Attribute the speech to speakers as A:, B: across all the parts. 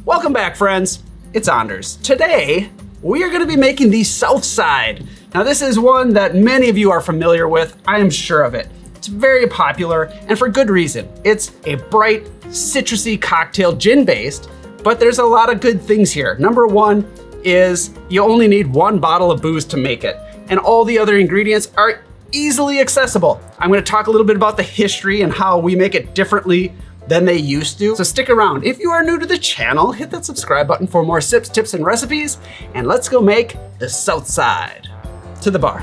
A: Welcome back, friends. It's Anders. Today, we are going to be making the Southside. Now, this is one that many of you are familiar with. I am sure of it. It's very popular, and for good reason. It's a bright, citrusy cocktail, gin-based, but there's a lot of good things here. Number one is you only need one bottle of booze to make it, and all the other ingredients are easily accessible. I'm going to talk a little bit about the history and how we make it differently than they used to. So stick around. If you are new to the channel, hit that subscribe button for more sips, tips, and recipes, and let's go make the Southside. To the bar.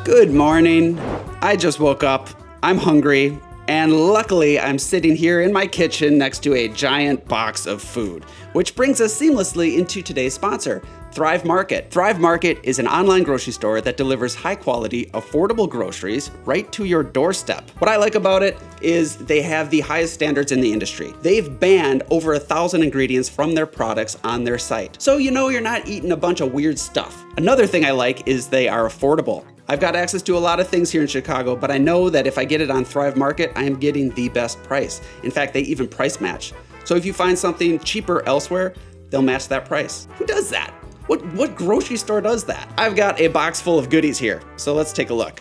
A: Good morning. I just woke up. I'm hungry, and luckily I'm sitting here in my kitchen next to a giant box of food, which brings us seamlessly into today's sponsor, Thrive Market. Thrive Market is an online grocery store that delivers high quality, affordable groceries right to your doorstep. What I like about it is they have the highest standards in the industry. They've banned over 1,000 ingredients from their products on their site. So you know you're not eating a bunch of weird stuff. Another thing I like is they are affordable. I've got access to a lot of things here in Chicago, but I know that if I get it on Thrive Market, I am getting the best price. In fact, they even price match. So if you find something cheaper elsewhere, they'll match that price. Who does that? What grocery store does that? I've got a box full of goodies here, so let's take a look.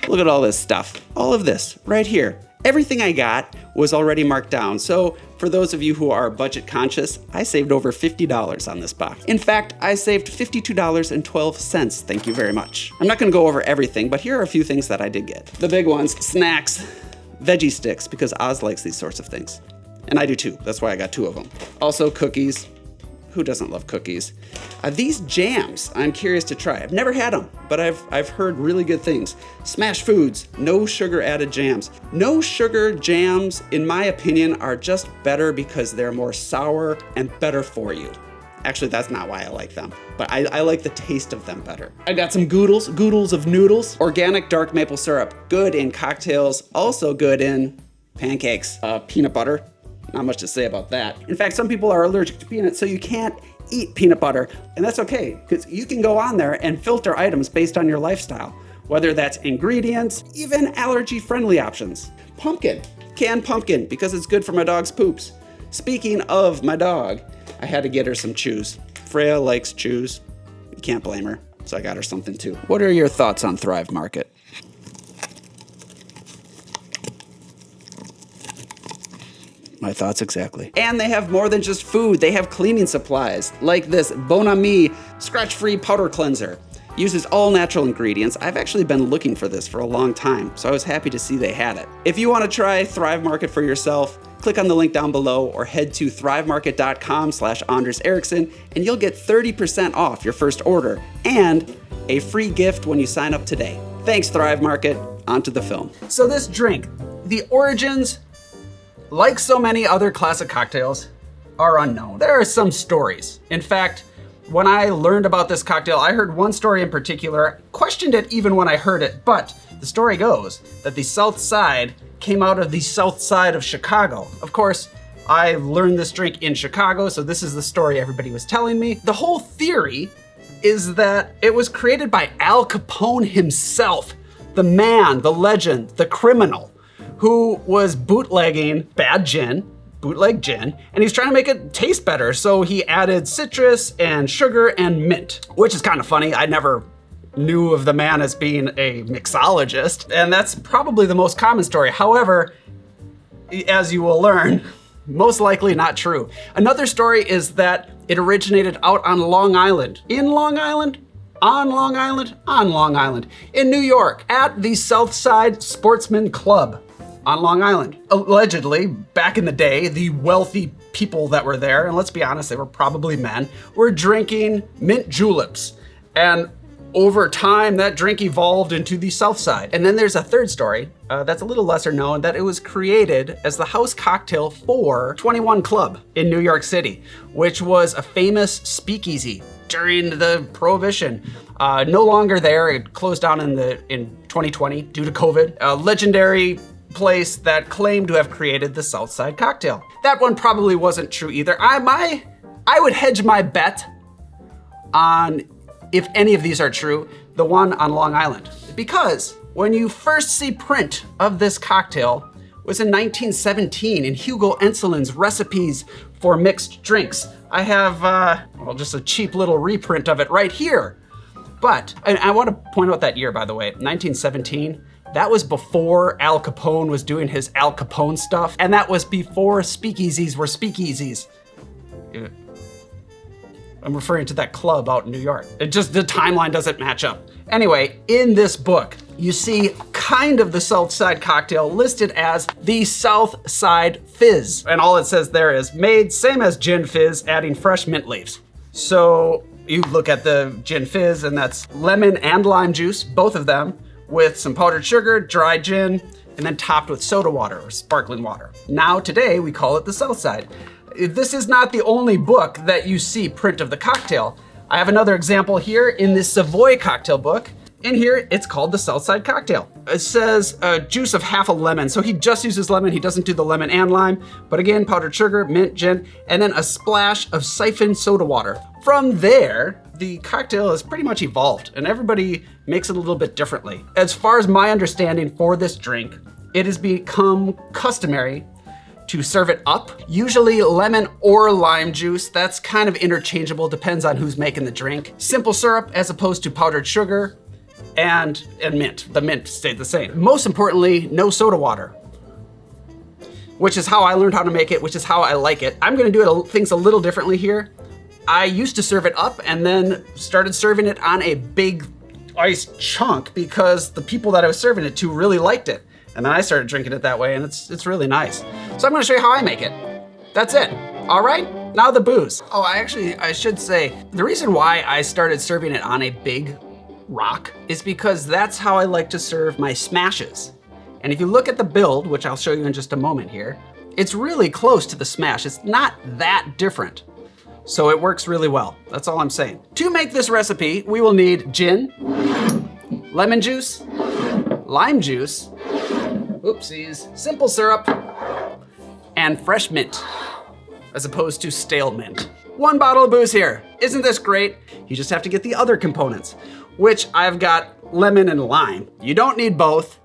A: Look at all this stuff. All of this right here. Everything I got was already marked down, so for those of you who are budget conscious, I saved over $50 on this box. In fact, I saved $52.12. Thank you very much. I'm not gonna go over everything, but here are a few things that I did get. The big ones: snacks, veggie sticks, because Oz likes these sorts of things. And I do too, that's why I got 2 of them. Also cookies. Who doesn't love cookies? These jams, I'm curious to try. I've never had them, but I've heard really good things. Smash Foods, no sugar added jams. No sugar jams, in my opinion, are just better because they're more sour and better for you. Actually, that's not why I like them, but I like the taste of them better. I got some goodles of noodles. Organic dark maple syrup, good in cocktails, also good in pancakes. Peanut butter. Not much to say about that. In fact, some people are allergic to peanuts, so you can't eat peanut butter, and that's okay, because you can go on there and filter items based on your lifestyle, whether that's ingredients, even allergy-friendly options. Pumpkin, canned pumpkin, because it's good for my dog's poops. Speaking of my dog, I had to get her some chews. Freya likes chews. You can't blame her, so I got her something too. What are your thoughts on Thrive Market? My thoughts exactly. And they have more than just food. They have cleaning supplies, like this Bon Ami scratch-free powder cleanser. Uses all natural ingredients. I've actually been looking for this for a long time, so I was happy to see they had it. If you want to try Thrive Market for yourself, click on the link down below or head to thrivemarket.com/AndersErickson and you'll get 30% off your first order and a free gift when you sign up today. Thanks, Thrive Market. On to the film. So this drink, the origins, like so many other classic cocktails, are unknown. There are some stories. In fact, when I learned about this cocktail, I heard one story in particular, questioned it even when I heard it, but the story goes that the Southside came out of the south side of Chicago. Of course, I learned this drink in Chicago, so this is the story everybody was telling me. The whole theory is that it was created by Al Capone himself, the man, the legend, the criminal, who was bootlegging bad gin, bootleg gin, and he's trying to make it taste better. So he added citrus and sugar and mint, which is kind of funny. I never knew of the man as being a mixologist, and that's probably the most common story. However, as you will learn, most likely not true. Another story is that it originated out on Long Island. In Long Island? On Long Island? On Long Island. In New York, at the Southside Sportsman Club on Long Island. Allegedly, back in the day, the wealthy people that were there, and let's be honest, they were probably men, were drinking mint juleps. And over time, that drink evolved into the Southside. And then there's a third story that's a little lesser known, that it was created as the house cocktail for 21 Club in New York City, which was a famous speakeasy during the Prohibition. No longer there, it closed down in 2020 due to COVID. A legendary place that claimed to have created the Southside cocktail. That one probably wasn't true either. I would hedge my bet on, if any of these are true, the one on Long Island. Because when you first see print of this cocktail, was in 1917 in Hugo Enselin's Recipes for Mixed Drinks. I have, well, just a cheap little reprint of it right here. But, and I want to point out that year, by the way, 1917, that was before Al Capone was doing his Al Capone stuff, and that was before speakeasies were speakeasies. I'm referring to that club out in New York. It just, the timeline doesn't match up. Anyway, in this book, you see kind of the Southside cocktail listed as the Southside Fizz. And all it says there is made same as gin fizz, adding fresh mint leaves. So you look at the gin fizz and that's lemon and lime juice, both of them, with some powdered sugar, dry gin, and then topped with soda water or sparkling water. Now today we call it the Southside. This is not the only book that you see print of the cocktail. I have another example here in this Savoy cocktail book. In here, it's called the Southside cocktail. It says a juice of half a lemon. So he just uses lemon. He doesn't do the lemon and lime, but again, powdered sugar, mint, gin, and then a splash of siphoned soda water. From there, the cocktail has pretty much evolved and everybody makes it a little bit differently. As far as my understanding for this drink, it has become customary to serve it up, usually lemon or lime juice. That's kind of interchangeable, depends on who's making the drink. Simple syrup as opposed to powdered sugar, and mint. The mint stayed the same. Most importantly, no soda water, which is how I learned how to make it, which is how I like it. I'm gonna do things a little differently here. I used to serve it up and then started serving it on a big ice chunk because the people that I was serving it to really liked it. And then I started drinking it that way and it's really nice. So I'm gonna show you how I make it. That's it. All right, now the booze. Oh, I should say, the reason why I started serving it on a big rock is because that's how I like to serve my smashes. And if you look at the build, which I'll show you in just a moment here, it's really close to the smash. It's not that different. So it works really well. That's all I'm saying. To make this recipe, we will need gin, lemon juice, lime juice, oopsies, simple syrup, and fresh mint, as opposed to stale mint. 1 bottle of booze here. Isn't this great? You just have to get the other components, which I've got lemon and lime. You don't need both,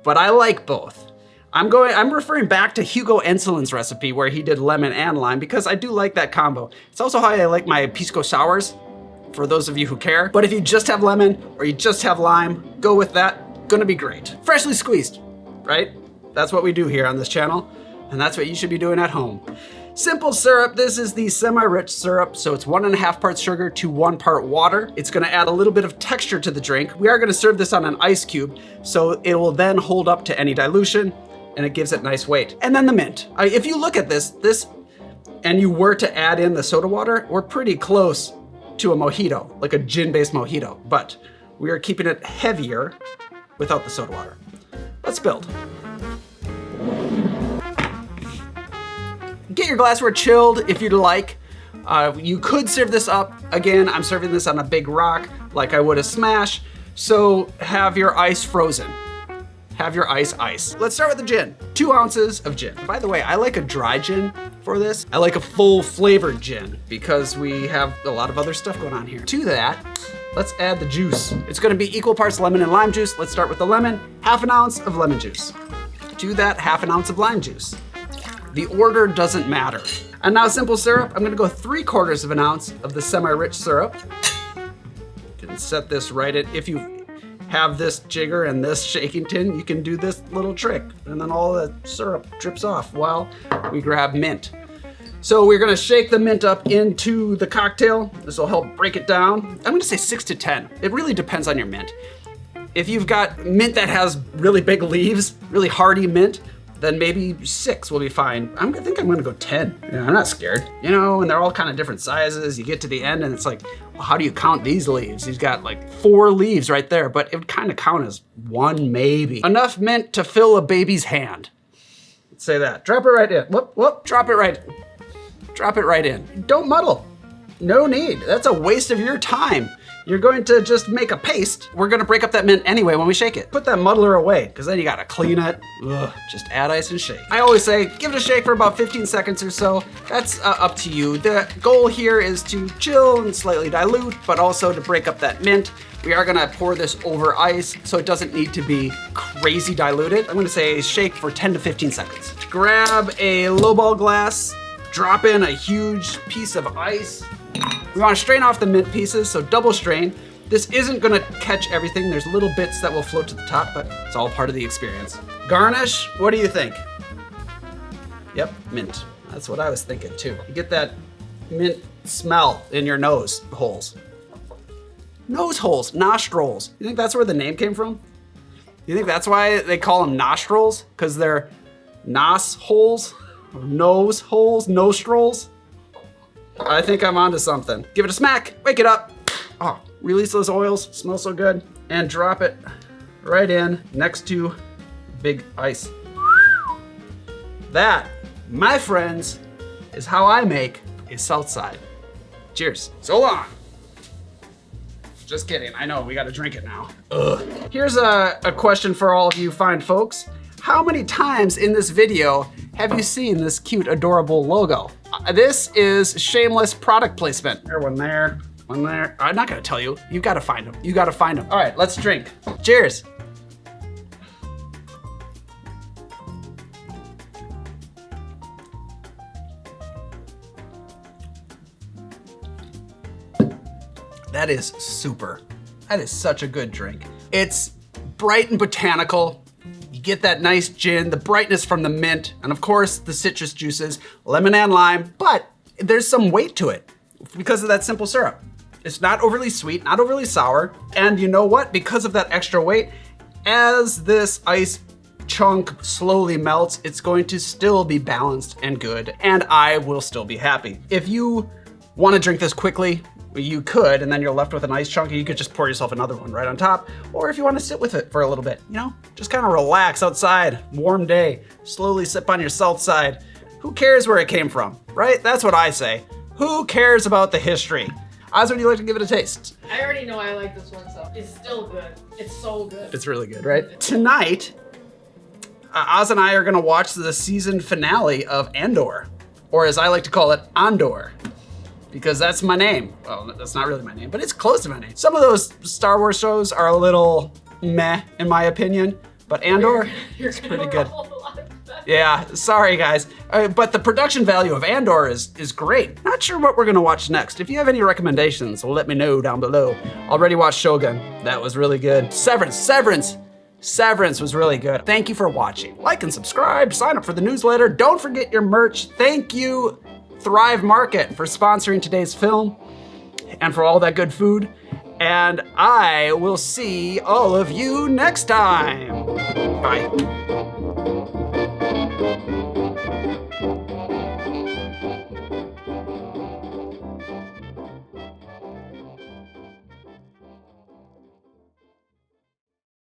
A: but I like both. I'm referring back to Hugo Enselin's recipe where he did lemon and lime because I do like that combo. It's also how I like my pisco sours, for those of you who care. But if you just have lemon or you just have lime, go with that. Gonna be great. Freshly squeezed, right? That's what we do here on this channel, and that's what you should be doing at home. Simple syrup, this is the semi-rich syrup, so it's 1.5 parts sugar to 1 part water. It's gonna add a little bit of texture to the drink. We are gonna serve this on an ice cube, so it will then hold up to any dilution, and it gives it nice weight. And then the mint. If you look at this, and you were to add in the soda water, we're pretty close to a mojito, like a gin-based mojito, but we are keeping it heavier without the soda water. Let's build. Get your glassware chilled if you'd like. You could serve this up. Again, I'm serving this on a big rock like I would a smash, so have your ice frozen. Have your ice. Let's start with the gin. 2 ounces of gin. By the way, I like a dry gin for this. I like a full flavored gin because we have a lot of other stuff going on here. To that, let's add the juice. It's gonna be equal parts lemon and lime juice. Let's start with the lemon. 1/2 ounce of lemon juice. To that, 1/2 ounce of lime juice. The order doesn't matter. And now simple syrup, I'm gonna go 3/4 ounce of the semi-rich syrup. You can set this right at, if you have this jigger and this shaking tin, you can do this little trick and then all the syrup drips off while we grab mint. So we're gonna shake the mint up into the cocktail. This will help break it down. I'm gonna say 6 to 10. It really depends on your mint. If you've got mint that has really big leaves, really hardy mint, then maybe 6 will be fine. I think I'm gonna go 10. Yeah, I'm not scared. You know, and they're all kind of different sizes. You get to the end and it's like, well, how do you count these leaves? He's got like 4 leaves right there, but it would kind of count as 1 maybe. Enough mint to fill a baby's hand. Let's say that. Drop it right in. Whoop, drop it right in. Don't muddle. No need. That's a waste of your time. You're going to just make a paste. We're gonna break up that mint anyway when we shake it. Put that muddler away, because then you gotta clean it. Ugh, just add ice and shake. I always say, give it a shake for about 15 seconds or so. That's up to you. The goal here is to chill and slightly dilute, but also to break up that mint. We are gonna pour this over ice, so it doesn't need to be crazy diluted. I'm gonna say shake for 10 to 15 seconds. Grab a lowball glass, drop in a huge piece of ice. We wanna strain off the mint pieces, so double strain. This isn't gonna catch everything. There's little bits that will float to the top, but it's all part of the experience. Garnish, what do you think? Yep, mint. That's what I was thinking too. You get that mint smell in your nose holes. Nose holes, nostrils. You think that's where the name came from? You think that's why they call them nostrils? Because they're nos holes, nose holes, nostrils? I think I'm onto something. Give it a smack, wake it up. Oh, release those oils, smells so good. And drop it right in next to big ice. That, my friends, is how I make a Southside. Cheers. So long. Just kidding, I know, we gotta drink it now. Ugh. Here's a question for all of you fine folks. How many times in this video have you seen this cute, adorable logo? This is shameless product placement. There, one there, one there. I'm not gonna tell you, you gotta find them. You gotta find them. All right, let's drink. Cheers. That is super. That is such a good drink. It's bright and botanical. You get that nice gin, the brightness from the mint, and of course the citrus juices, lemon and lime, but there's some weight to it because of that simple syrup. It's not overly sweet, not overly sour, and you know what? Because of that extra weight, as this ice chunk slowly melts, it's going to still be balanced and good, and I will still be happy. If you want to drink this quickly, you could, and then you're left with a nice chunk, and you could just pour yourself another one right on top. Or if you want to sit with it for a little bit, you know, just kind of relax outside, warm day, slowly sip on your Southside. Who cares where it came from, right? That's what I say. Who cares about the history? Oz, would you like to give it a taste?
B: I already know I like this one, so it's still good. It's so good.
A: It's really good, right? Tonight, Oz and I are gonna watch the season finale of Andor, or as I like to call it, Andor. Because that's my name. Well, that's not really my name, but it's close to my name. Some of those Star Wars shows are a little meh, in my opinion, but Andor is pretty good. Yeah, sorry guys. But the production value of Andor is great. Not sure what we're gonna watch next. If you have any recommendations, let me know down below. Already watched Shogun. That was really good. Severance was really good. Thank you for watching. Like and subscribe, sign up for the newsletter. Don't forget your merch. Thank you, Thrive Market, for sponsoring today's film and for all that good food. And I will see all of you next time. Bye.